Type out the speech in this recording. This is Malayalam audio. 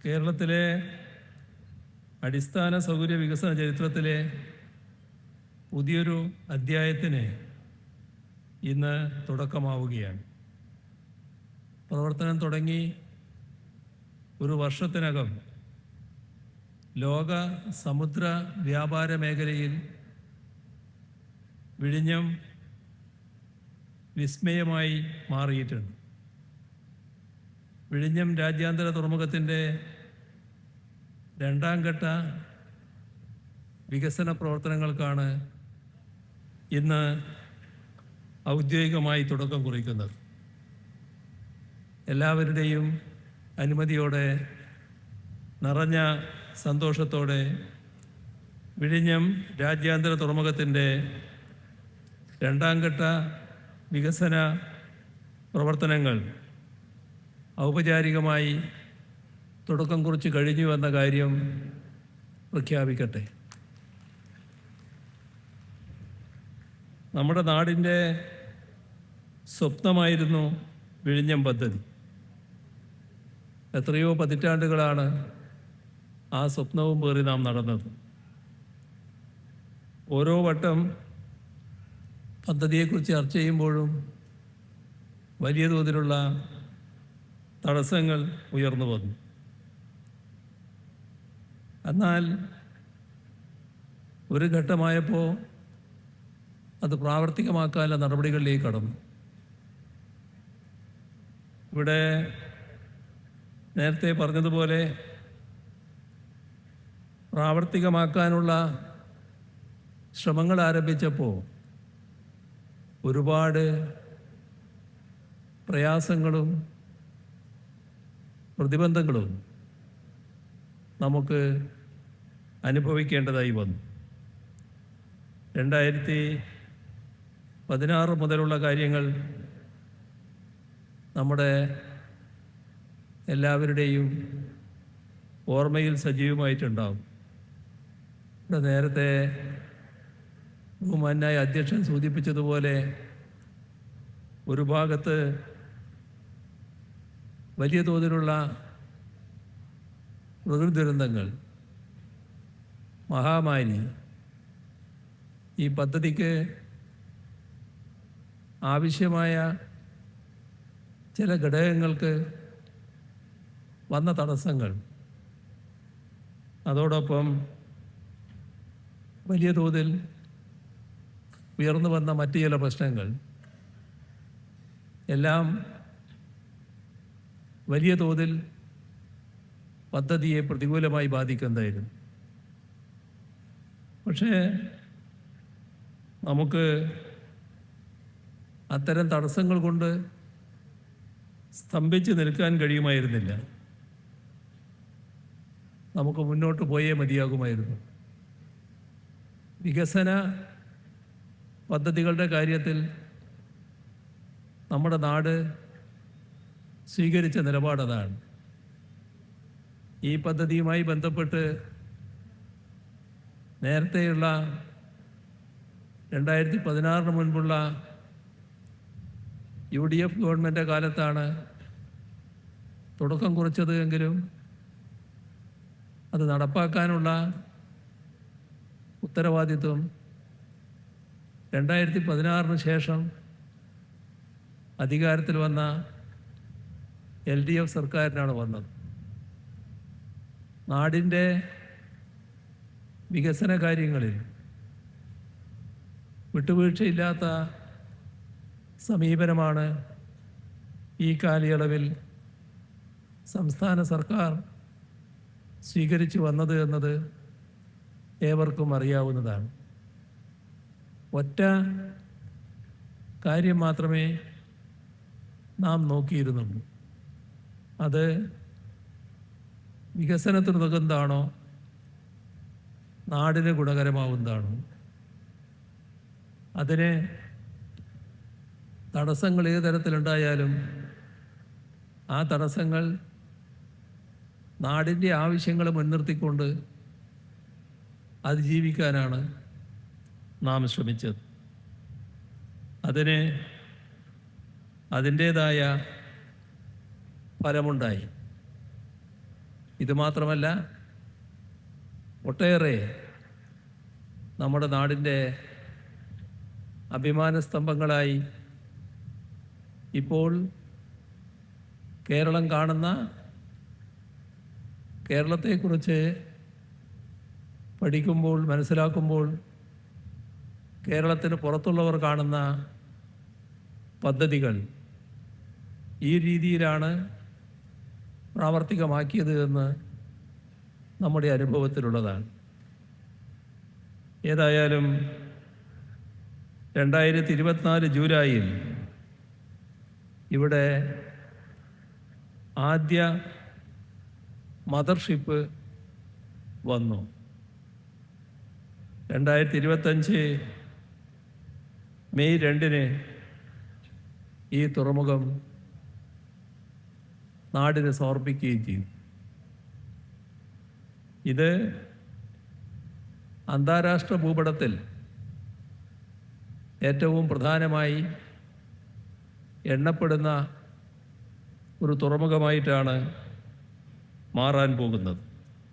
കേരളത്തിലെ അടിസ്ഥാന സൗകര്യ വികസന ചരിത്രത്തിലെ പുതിയൊരു അധ്യായത്തിന് ഇന്ന് തുടക്കമാവുകയാണ്. പ്രവർത്തനം തുടങ്ങി ഒരു വർഷത്തിനകം ലോക സമുദ്ര വ്യാപാര മേഖലയിൽ വിഴിഞ്ഞം വിസ്മയമായി മാറിയിട്ടുണ്ട്. വിഴിഞ്ഞം രാജ്യാന്തര തുറമുഖത്തിൻ്റെ രണ്ടാം ഘട്ട വികസന പ്രവർത്തനങ്ങൾക്കാണ് ഇന്ന് ഔദ്യോഗികമായി തുടക്കം കുറിക്കുന്നത്. എല്ലാവരുടെയും അനുമതിയോടെ നിറഞ്ഞ സന്തോഷത്തോടെ വിഴിഞ്ഞം രാജ്യാന്തര തുറമുഖത്തിൻ്റെ രണ്ടാം ഘട്ട വികസന പ്രവർത്തനങ്ങൾ ഔപചാരികമായി തുടക്കം കുറിച്ച് കഴിഞ്ഞു എന്ന കാര്യം പ്രഖ്യാപിക്കട്ടെ. നമ്മുടെ നാടിൻ്റെ സ്വപ്നമായിരുന്നു വിഴിഞ്ഞം പദ്ധതി. എത്രയോ പതിറ്റാണ്ടുകളാണ് ആ സ്വപ്നവും പേറി നാം നടന്നത്. ഓരോ വട്ടം പദ്ധതിയെക്കുറിച്ച് ചർച്ച ചെയ്യുമ്പോഴും വലിയ തോതിലുള്ള തടസ്സങ്ങൾ ഉയർന്നു വന്നു. എന്നാൽ ഒരു ഘട്ടമായപ്പോൾ അത് പ്രാവർത്തികമാക്കാനുള്ള നടപടികളിലേക്ക് കടന്നു. ഇവിടെ നേരത്തെ പറഞ്ഞതുപോലെ പ്രാവർത്തികമാക്കാനുള്ള ശ്രമങ്ങൾ ആരംഭിച്ചപ്പോൾ ഒരുപാട് പ്രയാസങ്ങളും പ്രതിബന്ധങ്ങളും നമുക്ക് അനുഭവിക്കേണ്ടതായി വന്നു. 2016 മുതലുള്ള കാര്യങ്ങൾ നമ്മുടെ എല്ലാവരുടെയും ഓർമ്മയിൽ സജീവമായിട്ടുണ്ടാവും. ഇവിടെ നേരത്തെ ബഹുമാന്യായ അധ്യക്ഷൻ സൂചിപ്പിച്ചതുപോലെ ഒരു ഭാഗത്ത് വലിയ തോതിലുള്ള പ്രകൃതി ദുരന്തങ്ങൾ, മഹാമാരി, ഈ പദ്ധതിക്ക് ആവശ്യമായ ചില ഘടകങ്ങൾക്ക് വന്ന തടസ്സങ്ങൾ, അതോടൊപ്പം വലിയ തോതിൽ ഉയർന്നു വന്ന മറ്റു ചില പ്രശ്നങ്ങൾ എല്ലാം വലിയ തോതിൽ പദ്ധതിയെ പ്രതികൂലമായി ബാധിക്കുന്നതായിരുന്നു. പക്ഷേ നമുക്ക് അത്തരം തടസ്സങ്ങൾ കൊണ്ട് സ്തംഭിച്ച് നിൽക്കാൻ കഴിയുമായിരുന്നില്ല. നമുക്ക് മുന്നോട്ട് പോയേ മതിയാകുമായിരുന്നു. വികസന പദ്ധതികളുടെ കാര്യത്തിൽ നമ്മുടെ നാട് സ്വീകരിച്ച നിലപാടതാണ്. ഈ പദ്ധതിയുമായി ബന്ധപ്പെട്ട് നേരത്തെയുള്ള 2016 മുൻപുള്ള UDF ഗവൺമെൻറ് കാലത്താണ് തുടക്കം കുറിച്ചത് എങ്കിലും അത് നടപ്പാക്കാനുള്ള ഉത്തരവാദിത്വം 2016 ശേഷം അധികാരത്തിൽ വന്ന LDF സർക്കാരിനാണ് വന്നത്. നാടിൻ്റെ വികസന കാര്യങ്ങളിൽ വിട്ടുവീഴ്ചയില്ലാത്ത സമീപനമാണ് ഈ കാലയളവിൽ സംസ്ഥാന സർക്കാർ സ്വീകരിച്ചു വന്നത് എന്നത് ഏവർക്കും അറിയാവുന്നതാണ്. ഒറ്റ കാര്യം മാത്രമേ നാം നോക്കിയിരുന്നുള്ളൂ. അത് വികസനത്തിന് ഉതകുന്നതാണോ, നാടിന് ഗുണകരമാവുന്നതാണോ. അതിന് തടസ്സങ്ങൾ ഏത് തരത്തിലുണ്ടായാലും ആ തടസ്സങ്ങൾ നാടിൻ്റെ ആവശ്യങ്ങൾ മുൻനിർത്തിക്കൊണ്ട് അതിജീവിക്കാനാണ് നാം ശ്രമിച്ചത്. അതിന് അതിൻ്റേതായ ഫലമുണ്ടായി. ഇതുമാത്രമല്ല, ഒട്ടേറെ നമ്മുടെ നാടിൻ്റെ അഭിമാന സ്തംഭങ്ങളായി ഇപ്പോൾ കേരളം കാണുന്ന, കേരളത്തെക്കുറിച്ച് പഠിക്കുമ്പോൾ മനസ്സിലാക്കുമ്പോൾ കേരളത്തിന് പുറത്തുള്ളവർ കാണുന്ന പദ്ധതികൾ ഈ രീതിയിലാണ് പ്രാവർത്തികമാക്കിയത് എന്ന് നമ്മുടെ അനുഭവത്തിലുള്ളതാണ്. ഏതായാലും 2024 ജൂലൈയിൽ ഇവിടെ ആദ്യ മദർഷിപ്പ് വന്നു. 2025 മെയ് 2 ഈ തുറമുഖം നാടിന് സമർപ്പിക്കുകയും ചെയ്തു. ഇത് അന്താരാഷ്ട്ര ഭൂപടത്തിൽ ഏറ്റവും പ്രധാനമായി എണ്ണപ്പെടുന്ന ഒരു തുറമുഖമായിട്ടാണ് മാറാൻ പോകുന്നത്.